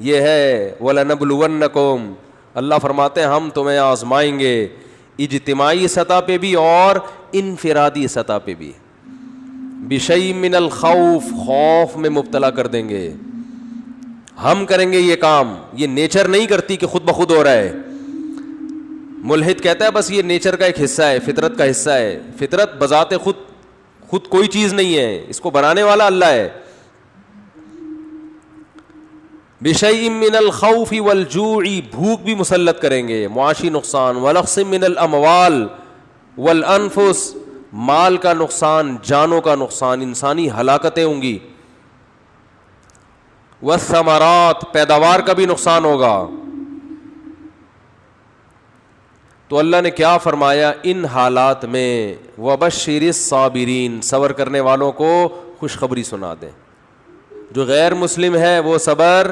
یہ ہے وَلَنَبْلُوَنَّكُمْ، اللہ فرماتے ہیں ہم تمہیں آزمائیں گے، اجتماعی سطح پہ بھی اور انفرادی سطح پہ بھی، بِشَيْءٍ مِّنَ الْخَوْفِ، خوف میں مبتلا کر دیں گے. ہم کریں گے یہ کام، یہ نیچر نہیں کرتی کہ خود بخود ہو رہا ہے. ملحد کہتا ہے بس یہ نیچر کا ایک حصہ ہے، فطرت کا حصہ ہے. فطرت بذات خود کوئی چیز نہیں ہے، اس کو بنانے والا اللہ ہے. بِشَيْءٍ مِّنَ الْخَوْفِ وَالْجُوعِ، بھوک بھی مسلط کریں گے، معاشی نقصان، وَنَقْصٍ مِّنَ الْأَمْوَالِ وَالْأَنفُسِ، مال کا نقصان، جانوں کا نقصان، انسانی ہلاکتیں ہوں گی. والثمرات، پیداوار کا بھی نقصان ہوگا. تو اللہ نے کیا فرمایا ان حالات میں، وَبَشِّرِ الصَّابِرِينَ، صبر کرنے والوں کو خوشخبری سنا دیں. جو غیر مسلم ہے وہ صبر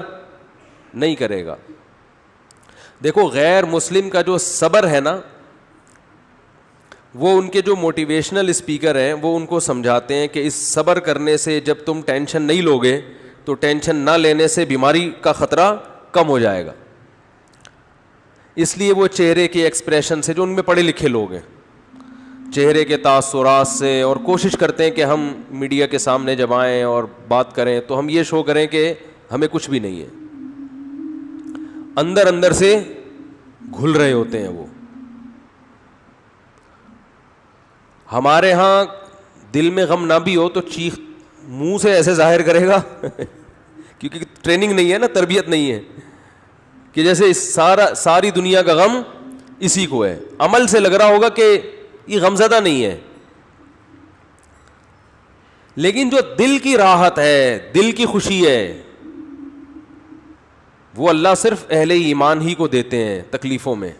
نہیں کرے گا. دیکھو غیر مسلم کا جو صبر ہے نا، وہ ان کے جو موٹیویشنل اسپیکر ہیں وہ ان کو سمجھاتے ہیں کہ اس صبر کرنے سے جب تم ٹینشن نہیں لوگے تو ٹینشن نہ لینے سے بیماری کا خطرہ کم ہو جائے گا. اس لیے وہ چہرے کے ایکسپریشن سے، جو ان میں پڑھے لکھے لوگ ہیں، چہرے کے تاثرات سے، اور کوشش کرتے ہیں کہ ہم میڈیا کے سامنے جب آئیں اور بات کریں تو ہم یہ شو کریں کہ ہمیں کچھ بھی نہیں ہے. اندر اندر سے گھل رہے ہوتے ہیں وہ. ہمارے ہاں دل میں غم نہ بھی ہو تو چیخ منہ سے ایسے ظاہر کرے گا کیونکہ ٹریننگ نہیں ہے نا، تربیت نہیں ہے، کہ جیسے ساری دنیا کا غم اسی کو ہے. عمل سے لگ رہا ہوگا کہ یہ غمزدہ نہیں ہے، لیکن جو دل کی راحت ہے، دل کی خوشی ہے، وہ اللہ صرف اہل ایمان ہی کو دیتے ہیں تکلیفوں میں.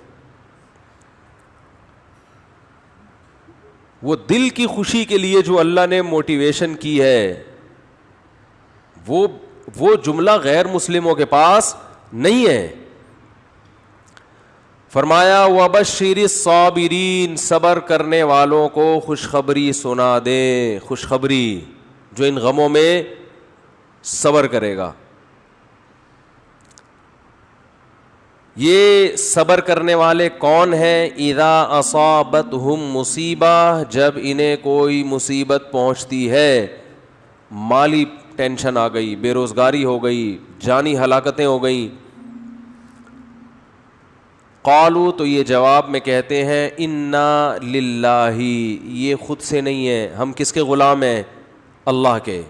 وہ دل کی خوشی کے لیے جو اللہ نے موٹیویشن کی ہے، وہ جملہ غیر مسلموں کے پاس نہیں ہے. فرمایا وَبَشِّرِ الصَّابِرِينَ، صبر کرنے والوں کو خوشخبری سنا دے. خوشخبری، جو ان غموں میں صبر کرے گا. یہ صبر کرنے والے کون ہیں؟ اذا اصابتہم مصیبہ، جب انہیں کوئی مصیبت پہنچتی ہے، مالی ٹینشن آ گئی، بے روزگاری ہو گئی، جانی ہلاکتیں ہو گئیں. قالوا، تو یہ جواب میں کہتے ہیں انا للہ، یہ خود سے نہیں ہے، ہم کس کے غلام ہیں؟ اللہ کے.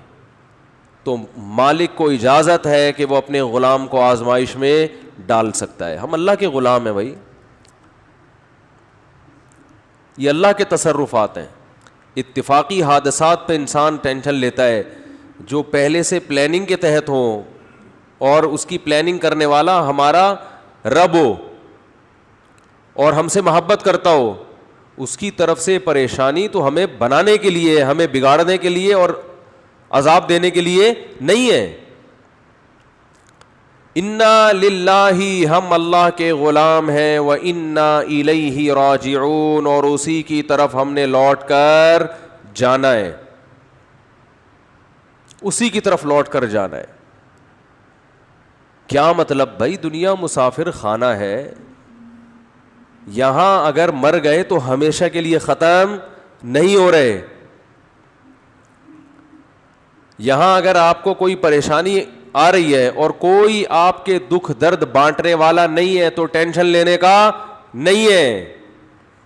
تو مالک کو اجازت ہے کہ وہ اپنے غلام کو آزمائش میں ڈال سکتا ہے. ہم اللہ کے غلام ہیں بھائی، یہ اللہ کے تصرفات ہیں. اتفاقی حادثات پہ انسان ٹینشن لیتا ہے، جو پہلے سے پلاننگ کے تحت ہو اور اس کی پلاننگ کرنے والا ہمارا رب ہو اور ہم سے محبت کرتا ہو، اس کی طرف سے پریشانی تو ہمیں بنانے کے لیے، ہمیں بگاڑنے کے لیے اور عذاب دینے کے لیے نہیں ہے. انا للہ، ہم اللہ کے غلام ہیں، وانا الیہ راجعون، اور اسی کی طرف ہم نے لوٹ کر جانا ہے، اسی کی طرف لوٹ کر جانا ہے. کیا مطلب بھائی؟ دنیا مسافر خانہ ہے، یہاں اگر مر گئے تو ہمیشہ کے لیے ختم نہیں ہو رہے. یہاں اگر آپ کو کوئی پریشانی آ رہی ہے اور کوئی آپ کے دکھ درد بانٹنے والا نہیں ہے تو ٹینشن لینے کا نہیں ہے.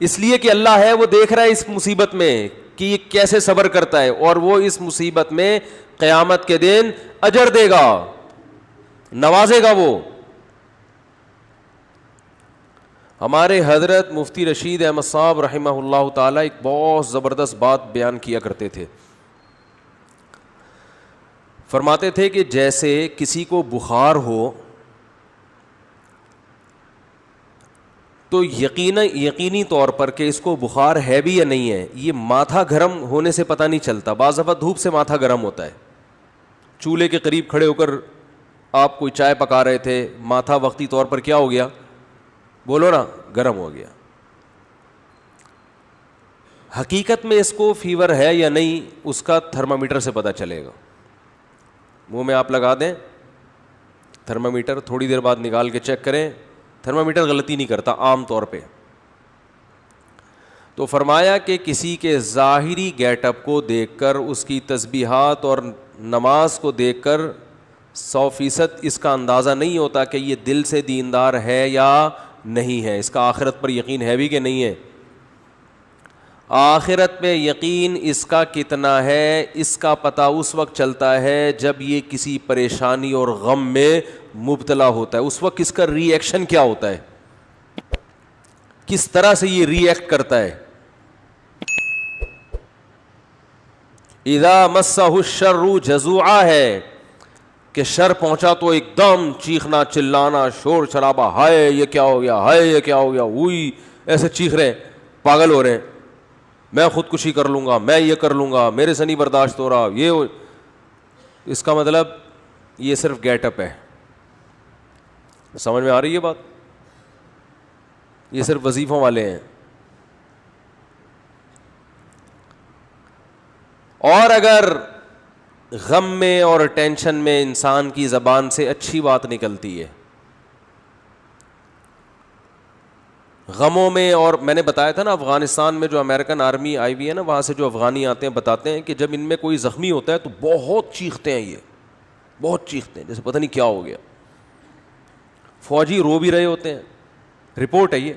اس لیے کہ اللہ ہے، وہ دیکھ رہا ہے اس مصیبت میں کہ یہ کیسے صبر کرتا ہے، اور وہ اس مصیبت میں قیامت کے دن اجر دے گا، نوازے گا. وہ ہمارے حضرت مفتی رشید احمد صاحب رحمہ اللہ تعالی ایک بہت زبردست بات بیان کیا کرتے تھے. فرماتے تھے کہ جیسے کسی کو بخار ہو تو یقینی طور پر کہ اس کو بخار ہے بھی یا نہیں ہے، یہ ماتھا گرم ہونے سے پتہ نہیں چلتا. بعض دفعہ دھوپ سے ماتھا گرم ہوتا ہے، چولہے کے قریب کھڑے ہو کر آپ کوئی چائے پکا رہے تھے، ماتھا وقتی طور پر کیا ہو گیا؟ بولو نا، گرم ہو گیا. حقیقت میں اس کو فیور ہے یا نہیں، اس کا تھرمامیٹر سے پتہ چلے گا. منہ میں آپ لگا دیں، تھرمامیٹر تھوڑی دیر بعد نکال کے چیک کریں, تھرمامیٹر غلطی نہیں کرتا عام طور پہ. تو فرمایا کہ کسی کے ظاہری گیٹ اپ کو دیکھ کر, اس کی تسبیحات اور نماز کو دیکھ کر 100% اس کا اندازہ نہیں ہوتا کہ یہ دل سے دیندار ہے یا نہیں ہے, اس کا آخرت پر یقین ہے بھی کہ نہیں ہے. آخرت پہ یقین اس کا کتنا ہے, اس کا پتہ اس وقت چلتا ہے جب یہ کسی پریشانی اور غم میں مبتلا ہوتا ہے. اس وقت اس کا ری ایکشن کیا ہوتا ہے, کس طرح سے یہ ری ایکٹ کرتا ہے. اذا مسہ الشر جزوعا ہے کہ شر پہنچا تو ایک دم چیخنا چلانا شور شرابہ, ہائے یہ کیا ہو گیا, ہائے یہ کیا ہو گیا, ہوئی ایسے چیخ رہے ہیں, پاگل ہو رہے ہیں, میں خودکشی کر لوں گا, میں یہ کر لوں گا, میرے سے نہیں برداشت ہو رہا, یہ ہو. اس کا مطلب یہ صرف گیٹ اپ ہے. سمجھ میں آ رہی ہے بات؟ یہ صرف وظیفوں والے ہیں. اور اگر غم میں اور ٹینشن میں انسان کی زبان سے اچھی بات نکلتی ہے, غموں میں, اور میں نے بتایا تھا نا افغانستان میں جو امریکن آرمی آئی ہوئی ہے نا, وہاں سے جو افغانی آتے ہیں بتاتے ہیں کہ جب ان میں کوئی زخمی ہوتا ہے تو بہت چیختے ہیں, یہ بہت چیختے ہیں جیسے پتہ نہیں کیا ہو گیا. فوجی رو بھی رہے ہوتے ہیں, رپورٹ ہے یہ.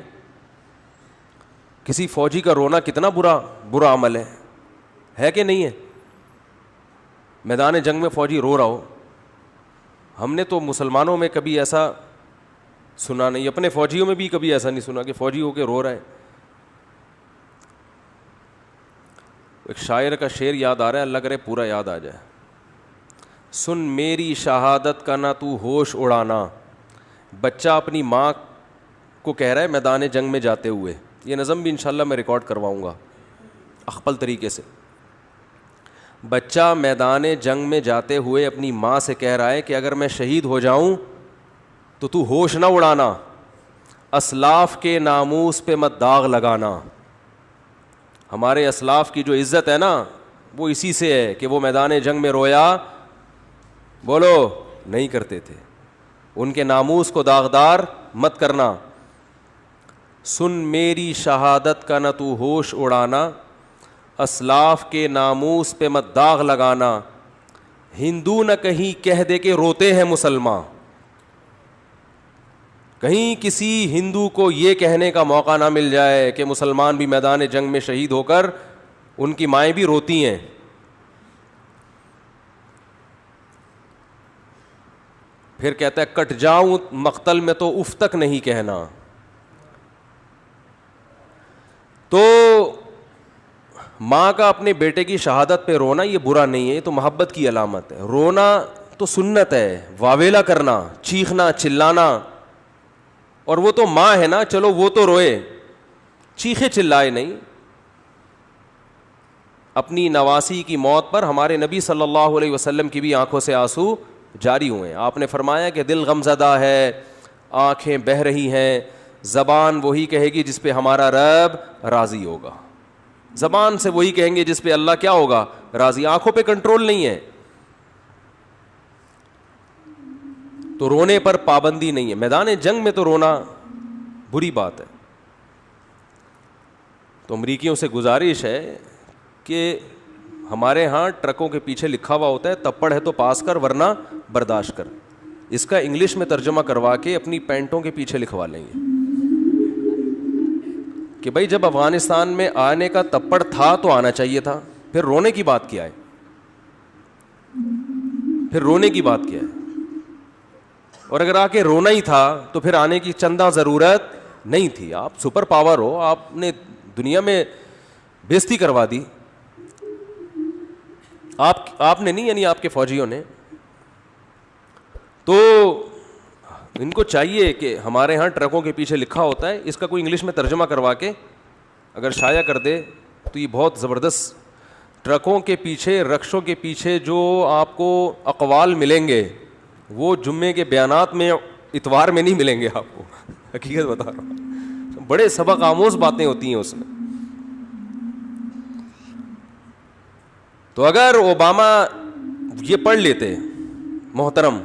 کسی فوجی کا رونا کتنا برا عمل ہے کہ نہیں ہے؟ میدان جنگ میں فوجی رو رہا ہو, ہم نے تو مسلمانوں میں کبھی ایسا سنا نہیں, اپنے فوجیوں میں بھی کبھی ایسا نہیں سنا کہ فوجی ہو کے رو رہا ہے. ایک شاعر کا شعر یاد آ رہا ہے, اللہ کرے پورا یاد آ جائے. سن میری شہادت کا نہ تو ہوش اڑانا, بچہ اپنی ماں کو کہہ رہا ہے میدان جنگ میں جاتے ہوئے. یہ نظم بھی انشاءاللہ میں ریکارڈ کرواؤں گا اخپل طریقے سے. بچہ میدان جنگ میں جاتے ہوئے اپنی ماں سے کہہ رہا ہے کہ اگر میں شہید ہو جاؤں تو ہوش نہ اڑانا, اسلاف کے ناموس پہ مت داغ لگانا. ہمارے اسلاف کی جو عزت ہے نا وہ اسی سے ہے کہ وہ میدان جنگ میں رویا بولو نہیں کرتے تھے. ان کے ناموس کو داغدار مت کرنا. سن میری شہادت کا نہ تو ہوش اڑانا, اسلاف کے ناموس پہ مت داغ لگانا. ہندو نہ کہیں کہہ دے کہ روتے ہیں مسلمان, کہیں کسی ہندو کو یہ کہنے کا موقع نہ مل جائے کہ مسلمان بھی میدان جنگ میں شہید ہو کر ان کی مائیں بھی روتی ہیں. پھر کہتا ہے کٹ جاؤں مقتل میں تو اف تک نہیں کہنا. تو ماں کا اپنے بیٹے کی شہادت پہ رونا یہ برا نہیں ہے, یہ تو محبت کی علامت ہے. رونا تو سنت ہے, واویلا کرنا, چیخنا چلانا. اور وہ تو ماں ہے نا, چلو وہ تو روئے, چیخے چلائے نہیں. اپنی نواسی کی موت پر ہمارے نبی صلی اللہ علیہ وسلم کی بھی آنکھوں سے آنسو جاری ہوئے. آپ نے فرمایا کہ دل غمزدہ ہے, آنکھیں بہہ رہی ہیں, زبان وہی کہے گی جس پہ ہمارا رب راضی ہوگا. زبان سے وہی کہیں گے جس پہ اللہ کیا ہوگا راضی. آنکھوں پہ کنٹرول نہیں ہے تو رونے پر پابندی نہیں ہے. میدان جنگ میں تو رونا بری بات ہے. تو امریکیوں سے گزارش ہے کہ ہمارے ہاں ٹرکوں کے پیچھے لکھا ہوا ہوتا ہے تپڑ ہے تو پاس کر ورنہ برداشت کر. اس کا انگلش میں ترجمہ کروا کے اپنی پینٹوں کے پیچھے لکھوا لیں گے کہ بھائی جب افغانستان میں آنے کا تپڑ تھا تو آنا چاہیے تھا, پھر رونے کی بات کیا ہے, پھر رونے کی بات کیا ہے. اور اگر آ کے رونا ہی تھا تو پھر آنے کی چندہ ضرورت نہیں تھی. آپ سپر پاور ہو, آپ نے دنیا میں بےزتی کروا دی. آپ نے نہیں, یعنی آپ کے فوجیوں نے. تو ان کو چاہیے کہ ہمارے ہاں ٹرکوں کے پیچھے لکھا ہوتا ہے, اس کا کوئی انگلش میں ترجمہ کروا کے اگر شائع کر دے تو یہ بہت زبردست. ٹرکوں کے پیچھے, رکشوں کے پیچھے جو آپ کو اقوال ملیں گے وہ جمعے کے بیانات میں, اتوار میں نہیں ملیں گے آپ کو. حقیقت بتا رہا ہوں, بڑے سبق آموز باتیں ہوتی ہیں اس میں. تو اگر اوباما یہ پڑھ لیتے محترم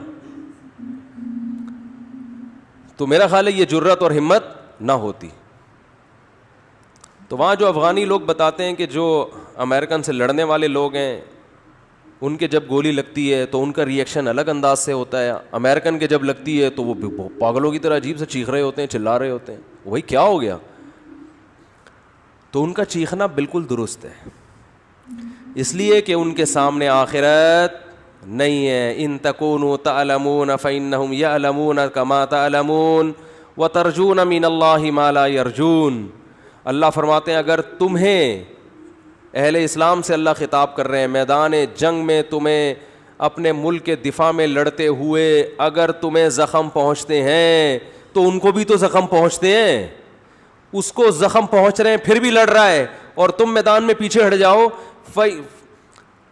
تو میرا خیال ہے یہ جرت اور ہمت نہ ہوتی. تو وہاں جو افغانی لوگ بتاتے ہیں کہ جو امریکن سے لڑنے والے لوگ ہیں ان کے جب گولی لگتی ہے تو ان کا ریئیکشن الگ انداز سے ہوتا ہے, امریکن کے جب لگتی ہے تو وہ پاگلوں کی طرح عجیب سے چیخ رہے ہوتے ہیں, چلا رہے ہوتے ہیں, وہی کیا ہو گیا. تو ان کا چیخنا بالکل درست ہے, اس لیے کہ ان کے سامنے آخرت نہیں ہے. ان تکونوا تعلمون فإنهم يعلمون كما تعلمون وترجون من الله ما لا يرجون. اللہ فرماتے ہیں اگر تمہیں, اہل اسلام سے اللہ خطاب کر رہے ہیں, میدان جنگ میں تمہیں اپنے ملک کے دفاع میں لڑتے ہوئے اگر تمہیں زخم پہنچتے ہیں تو ان کو بھی تو زخم پہنچتے ہیں, اس کو زخم پہنچ رہے ہیں پھر بھی لڑ رہا ہے اور تم میدان میں پیچھے ہٹ جاؤ.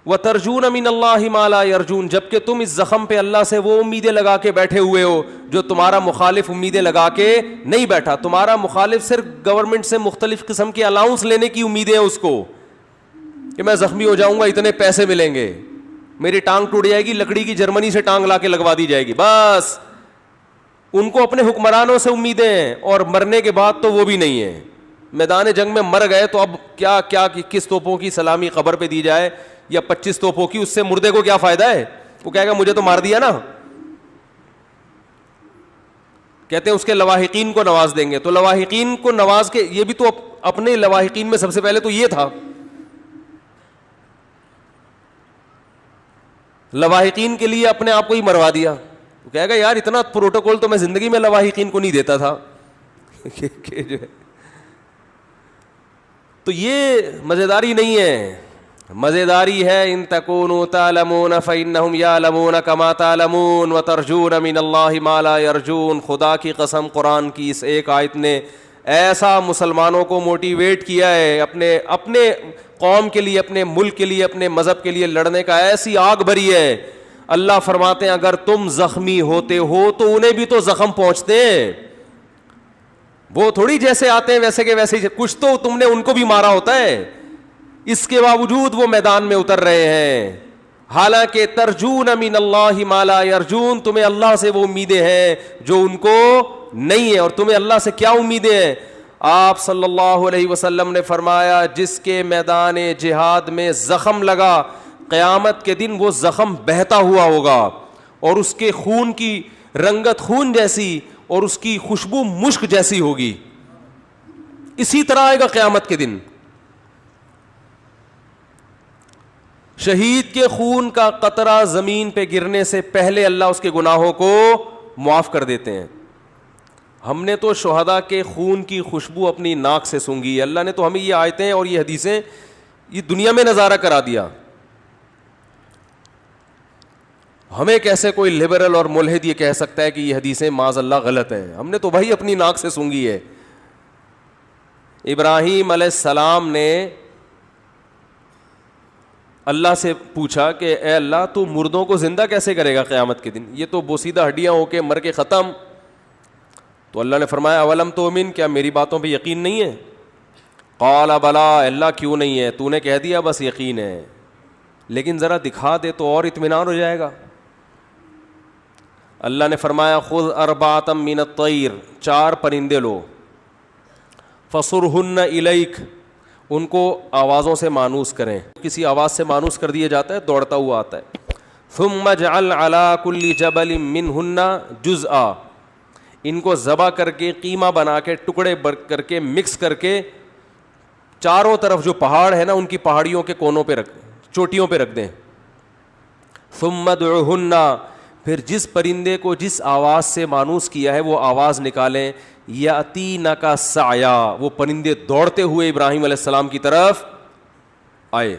وَتَرْجُونَ مِنَ اللَّهِ مَا لَا يَرْجُونَ, جبکہ تم اس زخم پہ اللہ سے وہ امیدیں لگا کے بیٹھے ہوئے ہو جو تمہارا مخالف امیدیں لگا کے نہیں بیٹھا. تمہارا مخالف صرف گورنمنٹ سے مختلف قسم کے الاؤنس لینے کی امیدیں ہیں اس کو, کہ میں زخمی ہو جاؤں گا اتنے پیسے ملیں گے, میری ٹانگ ٹوٹ جائے گی لکڑی کی جرمنی سے ٹانگ لا کے لگوا دی جائے گی, بس. ان کو اپنے حکمرانوں سے امیدیں ہیں اور مرنے کے بعد تو وہ بھی نہیں ہے. میدان جنگ میں مر گئے تو اب کیا کیا کس توپوں کی سلامی قبر پہ دی جائے یا 25 توپوں کی, اس سے مردے کو کیا فائدہ ہے. وہ کہے گا مجھے تو مار دیا نا. کہتے ہیں اس کے لواحقین کو نواز دیں گے, تو لواحقین کو نواز کے, یہ بھی تو اپنے لواحقین میں سب سے پہلے تو یہ تھا, لواحقین کے لیے اپنے آپ کو ہی مروا دیا. وہ کہے گا یار اتنا پروٹوکول تو میں زندگی میں لواحقین کو نہیں دیتا تھا. تو یہ مزیداری نہیں ہے, مزیداری ہے ان تکونوا تعلمون فإنهم يعلمون كما تعلمون وترجون من الله ما لا يرجون. خدا کی قسم قرآن کی اس ایک آیت نے ایسا مسلمانوں کو موٹیویٹ کیا ہے اپنے قوم کے لیے, اپنے ملک کے لیے, اپنے مذہب کے لیے لڑنے کا, ایسی آگ بھری ہے. اللہ فرماتے ہیں اگر تم زخمی ہوتے ہو تو انہیں بھی تو زخم پہنچتے ہیں, وہ تھوڑی جیسے آتے ہیں ویسے کے ویسے, کچھ تو تم نے ان کو بھی مارا ہوتا ہے. اس کے باوجود وہ میدان میں اتر رہے ہیں. حالانکہ ترجون من اللہ ما لا یرجون, تمہیں اللہ سے وہ امیدیں ہیں جو ان کو نہیں ہے. اور تمہیں اللہ سے کیا امیدیں ہیں؟ آپ صلی اللہ علیہ وسلم نے فرمایا جس کے میدان جہاد میں زخم لگا, قیامت کے دن وہ زخم بہتا ہوا ہوگا اور اس کے خون کی رنگت خون جیسی اور اس کی خوشبو مشک جیسی ہوگی. اسی طرح آئے گا قیامت کے دن. شہید کے خون کا قطرہ زمین پہ گرنے سے پہلے اللہ اس کے گناہوں کو معاف کر دیتے ہیں. ہم نے تو شہداء کے خون کی خوشبو اپنی ناک سے سونگھی ہے. اللہ نے تو ہمیں یہ آیتیں اور یہ حدیثیں یہ دنیا میں نظارہ کرا دیا. ہمیں کیسے کوئی لبرل اور ملحد یہ کہہ سکتا ہے کہ یہ حدیثیں معاذ اللہ غلط ہیں؟ ہم نے تو بھائی اپنی ناک سے سونگھی ہے. ابراہیم علیہ السلام نے اللہ سے پوچھا کہ اے اللہ تو مردوں کو زندہ کیسے کرے گا قیامت کے دن, یہ تو بوسیدہ ہڈیاں ہو کے مر کے ختم. تو اللہ نے فرمایا اولم تؤمن, کیا میری باتوں پہ یقین نہیں ہے؟ قال بلا, اللہ کیوں نہیں ہے, تو نے کہہ دیا بس یقین ہے, لیکن ذرا دکھا دے تو اور اطمینان ہو جائے گا. اللہ نے فرمایا خذ اربعۃ من الطیر, 4 پرندے لو, فصرہن الیک, ان کو آوازوں سے مانوس کریں. کسی آواز سے مانوس کر دیا جاتا ہے دوڑتا ہوا آتا ہے. ثم اجعل علی کل جبل منہن جزءا, ان کو ذبح کر کے قیمہ بنا کے ٹکڑے کر کے مکس کر کے چاروں طرف جو پہاڑ ہے نا ان کی پہاڑیوں کے کونوں پہ رکھ, چوٹیوں پہ رکھ دیں. ثم ادعوہن, پھر جس پرندے کو جس آواز سے مانوس کیا ہے وہ آواز نکالیں. یاتینک سعیا, وہ پرندے دوڑتے ہوئے ابراہیم علیہ السلام کی طرف آئے,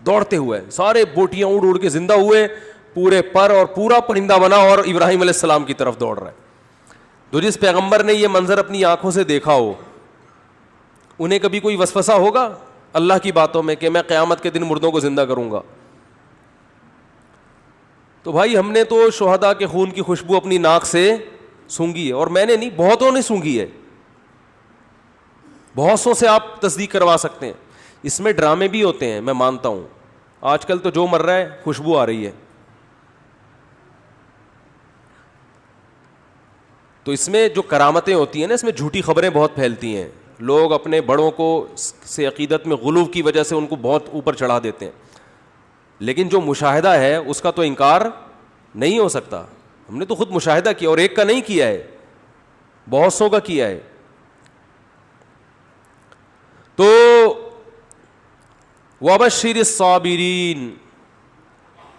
دوڑتے ہوئے, سارے بوٹیاں اڑ اڑ کے زندہ ہوئے, پورے پر اور پورا پرندہ بنا اور ابراہیم علیہ السلام کی طرف دوڑ رہا ہے. تو جس پیغمبر نے یہ منظر اپنی آنکھوں سے دیکھا ہو, انہیں کبھی کوئی وسوسہ ہوگا اللہ کی باتوں میں کہ میں قیامت کے دن مردوں کو زندہ کروں گا؟ تو بھائی ہم نے تو شہداء کے خون کی خوشبو اپنی ناک سے سونگھی ہے, اور میں نے نہیں, بہتوں نے سونگھی ہے. بہت سو سے آپ تصدیق کروا سکتے ہیں. اس میں ڈرامے بھی ہوتے ہیں, میں مانتا ہوں. آج کل تو جو مر رہا ہے خوشبو آ رہی ہے. تو اس میں جو کرامتیں ہوتی ہیں نا، اس میں جھوٹی خبریں بہت پھیلتی ہیں. لوگ اپنے بڑوں کو سے عقیدت میں غلو کی وجہ سے ان کو بہت اوپر چڑھا دیتے ہیں، لیکن جو مشاہدہ ہے اس کا تو انکار نہیں ہو سکتا. ہم نے تو خود مشاہدہ کیا، اور ایک کا نہیں کیا ہے، بہت سو کا کیا ہے. تو وَبَشِّرِ الصَّابِرِينَ،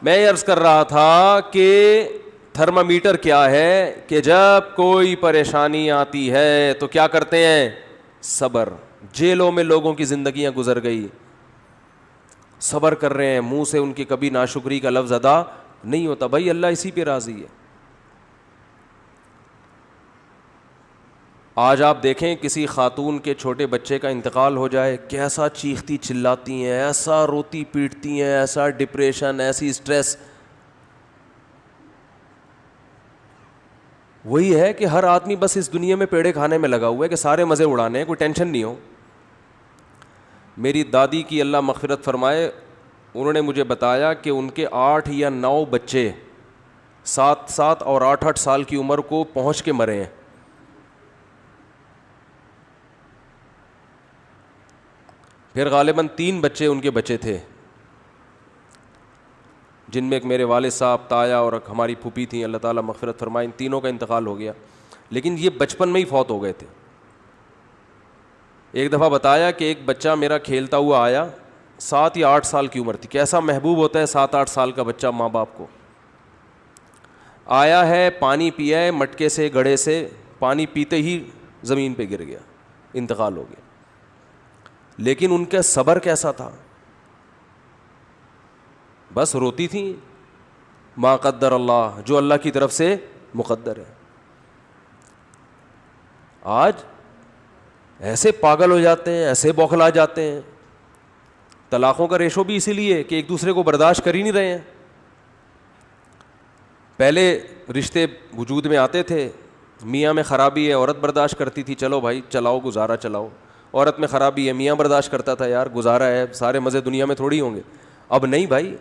میں عرض کر رہا تھا کہ تھرمامیٹر کیا ہے کہ جب کوئی پریشانی آتی ہے تو کیا کرتے ہیں؟ صبر. جیلوں میں لوگوں کی زندگیاں گزر گئی، صبر کر رہے ہیں، منہ سے ان کی کبھی ناشکری کا لفظ ادا نہیں ہوتا. بھائی اللہ اسی پہ راضی ہے. آج آپ دیکھیں کسی خاتون کے چھوٹے بچے کا انتقال ہو جائے، کیسا چیختی چلاتی ہیں، ایسا روتی پیٹتی ہیں، ایسا ڈپریشن، ایسی اسٹریس. وہی ہے کہ ہر آدمی بس اس دنیا میں پیڑے کھانے میں لگا ہوا ہے کہ سارے مزے اڑانے ہیں، کوئی ٹینشن نہیں ہو. میری دادی کی اللہ مغفرت فرمائے، انہوں نے مجھے بتایا کہ ان کے 8 یا 9 بچے 7 اور 8 سال کی عمر کو پہنچ کے مرے ہیں. پھر غالباً 3 بچے ان کے بچے تھے، جن میں ایک میرے والد صاحب، تایا اور ہماری پھوپھی تھیں، اللہ تعالیٰ مغفرت فرمائے. ان تینوں کا انتقال ہو گیا، لیکن یہ بچپن میں ہی فوت ہو گئے تھے. ایک دفعہ بتایا کہ ایک بچہ میرا کھیلتا ہوا آیا، 7 یا 8 سال کی عمر تھی. کیسا محبوب ہوتا ہے 7-8 سال کا بچہ ماں باپ کو. آیا ہے، پانی پیا ہے مٹکے سے، گڑھے سے، پانی پیتے ہی زمین پہ گر گیا، انتقال ہو گیا. لیکن ان کا صبر کیسا تھا، بس روتی تھیں، ما قدر اللہ، جو اللہ کی طرف سے مقدر ہے. آج ایسے پاگل ہو جاتے ہیں، ایسے بوکھلا جاتے ہیں. طلاقوں کا ریشو بھی اسی لیے کہ ایک دوسرے کو برداشت کر ہی نہیں رہے ہیں. پہلے رشتے وجود میں آتے تھے، میاں میں خرابی ہے، عورت برداشت کرتی تھی، چلو بھائی چلاؤ گزارا چلاؤ. عورت میں خرابی ہے، میاں برداشت کرتا تھا، یار گزارا ہے، سارے مزے دنیا میں تھوڑی ہوں گے. اب نہیں بھائی،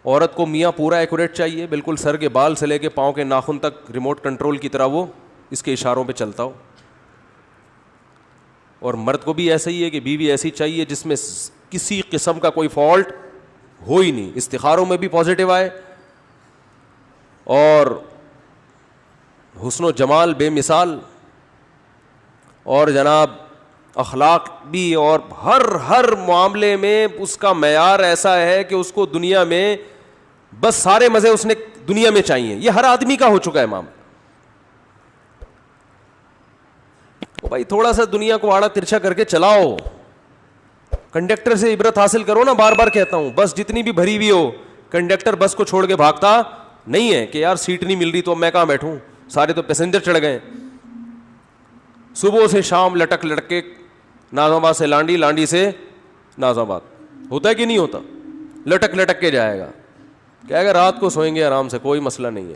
عورت کو میاں پورا ایکوریٹ چاہیے، بالکل سر کے بال سے لے کے پاؤں کے ناخن تک ریموٹ کنٹرول کی طرح وہ اس کے اشاروں پہ چلتا ہو. اور مرد کو بھی ایسا ہی ہے کہ بیوی ایسی چاہیے جس میں کسی قسم کا کوئی فالٹ ہو ہی نہیں، استخاروں میں بھی پازیٹیو آئے، اور حسن و جمال بے مثال، اور جناب اخلاق بھی، اور ہر معاملے میں اس کا معیار ایسا ہے کہ اس کو دنیا میں بس سارے مزے اس نے دنیا میں چاہیے. یہ ہر آدمی کا ہو چکا ہے معاملہ. بھائی تھوڑا سا دنیا کو آڑا ترچھا کر کے چلاؤ، کنڈکٹر سے عبرت حاصل کرو نا. بار بار کہتا ہوں، بس جتنی بھی بھری ہوئی ہو، کنڈکٹر بس کو چھوڑ کے بھاگتا نہیں ہے کہ یار سیٹ نہیں مل رہی تو اب میں کہاں بیٹھوں، سارے تو پیسنجر چڑھ گئے. صبح سے شام لٹک لٹک کے ناظم آباد سے لانڈی، لانڈی سے ناظم آباد، ہوتا ہے کہ نہیں ہوتا؟ لٹک لٹک کے جائے گا، کہے گا رات کو سوئیں گے آرام سے، کوئی مسئلہ نہیں ہے.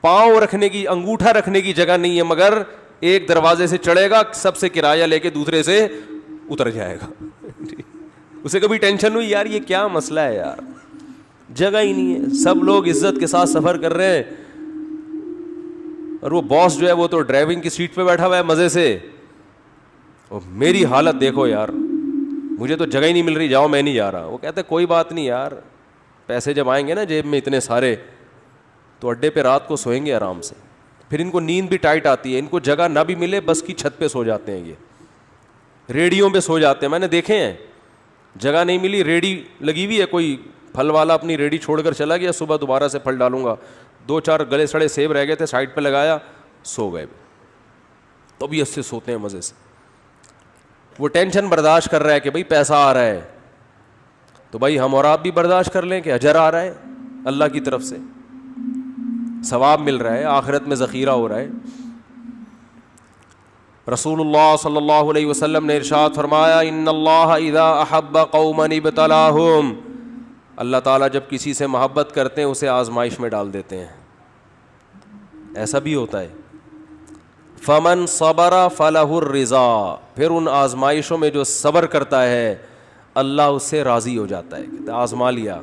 پاؤں رکھنے کی، انگوٹھا رکھنے کی جگہ نہیں ہے، مگر ایک دروازے سے چڑھے گا، سب سے کرایہ لے کے دوسرے سے اتر جائے گا. اسے کبھی ٹینشن ہوئی یار یہ کیا مسئلہ ہے یار، جگہ ہی نہیں ہے، سب لوگ عزت کے ساتھ سفر کر رہے ہیں، اور وہ باس جو ہے وہ تو ڈرائیونگ کی سیٹ پہ بیٹھا ہوا ہے مزے سے. اور میری حالت دیکھو یار، مجھے تو جگہ ہی نہیں مل رہی، جاؤ میں نہیں جا رہا. وہ کہتے کوئی بات نہیں یار، پیسے جب آئیں گے نا جیب میں اتنے سارے تو اڈے پہ رات کو سوئیں گے آرام سے. پھر ان کو نیند بھی ٹائٹ آتی ہے، ان کو جگہ نہ بھی ملے بس کی چھت پہ سو جاتے ہیں، یہ ریڑیوں پہ سو جاتے ہیں. میں نے دیکھے ہیں، جگہ نہیں ملی، ریڑی لگی ہوئی ہے، کوئی پھل والا اپنی ریڑی چھوڑ کر چلا گیا، صبح دوبارہ سے پھل ڈالوں گا، 2-4 گلے سڑے سیب رہ گئے تھے سائڈ پہ لگایا، سو گئے. طبیعت سے سوتے ہیں مزے سے. وہ ٹینشن برداشت کر رہا ہے کہ بھائی پیسہ آ رہا ہے، تو بھائی ہم اور آپ بھی برداشت کر لیں کہ اجر آ رہا ہے اللہ کی طرف سے، ثواب مل رہا ہے، آخرت میں ذخیرہ ہو رہا ہے. رسول اللہ صلی اللہ علیہ وسلم نے ارشاد فرمایا، ان اللہ اذا احب قوما ابتلاہم، اللہ تعالیٰ جب کسی سے محبت کرتے ہیں اسے آزمائش میں ڈال دیتے ہیں. ایسا بھی ہوتا ہے. فمن صبر فلہ الرضا، پھر ان آزمائشوں میں جو صبر کرتا ہے اللہ اس سے راضی ہو جاتا ہے. کہتے آزما لیا،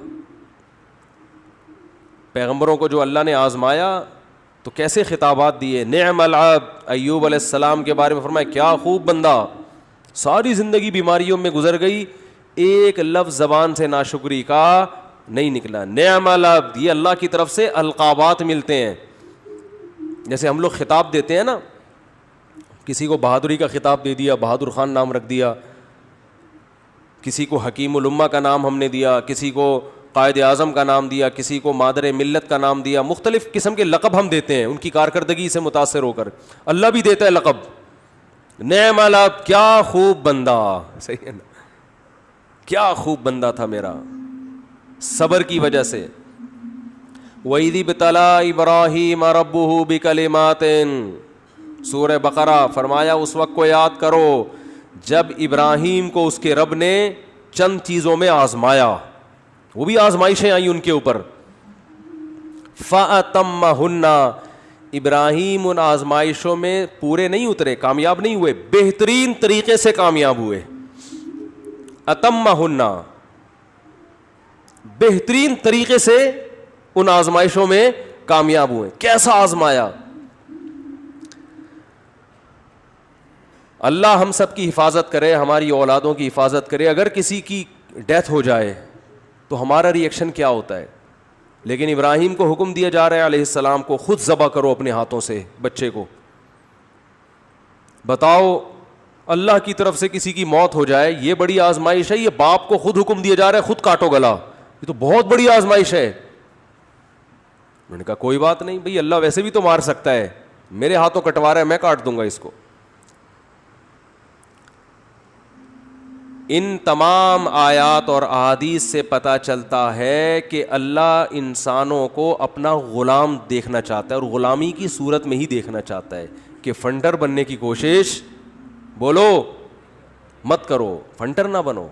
پیغمبروں کو جو اللہ نے آزمایا تو کیسے خطابات دیے. نعم العبد, ایوب علیہ السلام کے بارے میں فرمایا کیا خوب بندہ, ساری زندگی بیماریوں میں گزر گئی, ایک لفظ زبان سے ناشکری کا نہیں نکلا. نعم العبد, یہ اللہ کی طرف سے القابات ملتے ہیں. جیسے ہم لوگ خطاب دیتے ہیں نا, کسی کو بہادری کا خطاب دے دیا, بہادر خان نام رکھ دیا, کسی کو حکیم الامہ کا نام ہم نے دیا, کسی کو قائد اعظم کا نام دیا, کسی کو مادر ملت کا نام دیا, مختلف قسم کے لقب ہم دیتے ہیں ان کی کارکردگی سے متاثر ہو کر. اللہ بھی دیتا ہے لقب. نعم العبد, کیا خوب بندہ, صحیح ہے نا, کیا خوب بندہ تھا میرا, صبر کی وجہ سے. وَإِذِ ابْتَلَىٰ إِبْرَاهِيمَ رَبُّهُ بِكَلِمَاتٍ, سورہ بقرہ, فرمایا اس وقت کو یاد کرو جب ابراہیم کو اس کے رب نے چند چیزوں میں آزمایا, وہ بھی آزمائشیں آئیں ان کے اوپر. فَأَتَمَّهُنَّ, ابراہیم ان آزمائشوں میں پورے نہیں اترے, کامیاب نہیں ہوئے, بہترین طریقے سے کامیاب ہوئے. اتمہن, بہترین طریقے سے ان آزمائشوں میں کامیاب ہوئے. کیسا آزمایا؟ اللہ ہم سب کی حفاظت کرے, ہماری اولادوں کی حفاظت کرے. اگر کسی کی ڈیتھ ہو جائے تو ہمارا ری ایکشن کیا ہوتا ہے؟ لیکن ابراہیم کو حکم دیا جا رہا ہے علیہ السلام کو, خود ذبح کرو اپنے ہاتھوں سے بچے کو. بتاؤ, اللہ کی طرف سے کسی کی موت ہو جائے, یہ بڑی آزمائش ہے. یہ باپ کو خود حکم دیا جا رہا ہے خود کاٹو گلا, یہ تو بہت بڑی آزمائش ہے. میں نے کہا کوئی بات نہیں بھئی, اللہ ویسے بھی تو مار سکتا ہے, میرے ہاتھوں کٹوا رہا ہے, میں کاٹ دوں گا اس کو. ان تمام آیات اور احادیث سے پتہ چلتا ہے کہ اللہ انسانوں کو اپنا غلام دیکھنا چاہتا ہے, اور غلامی کی صورت میں ہی دیکھنا چاہتا ہے. کہ فنڈر بننے کی کوشش, بولو, مت کرو, فنٹر نہ بنو.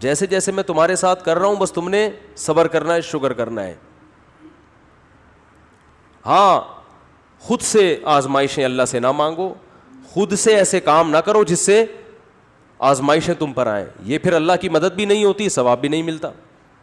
جیسے جیسے میں تمہارے ساتھ کر رہا ہوں بس تم نے صبر کرنا ہے, شکر کرنا ہے. ہاں, خود سے آزمائشیں اللہ سے نہ مانگو, خود سے ایسے کام نہ کرو جس سے آزمائشیں تم پر آئیں. یہ پھر اللہ کی مدد بھی نہیں ہوتی, ثواب بھی نہیں ملتا.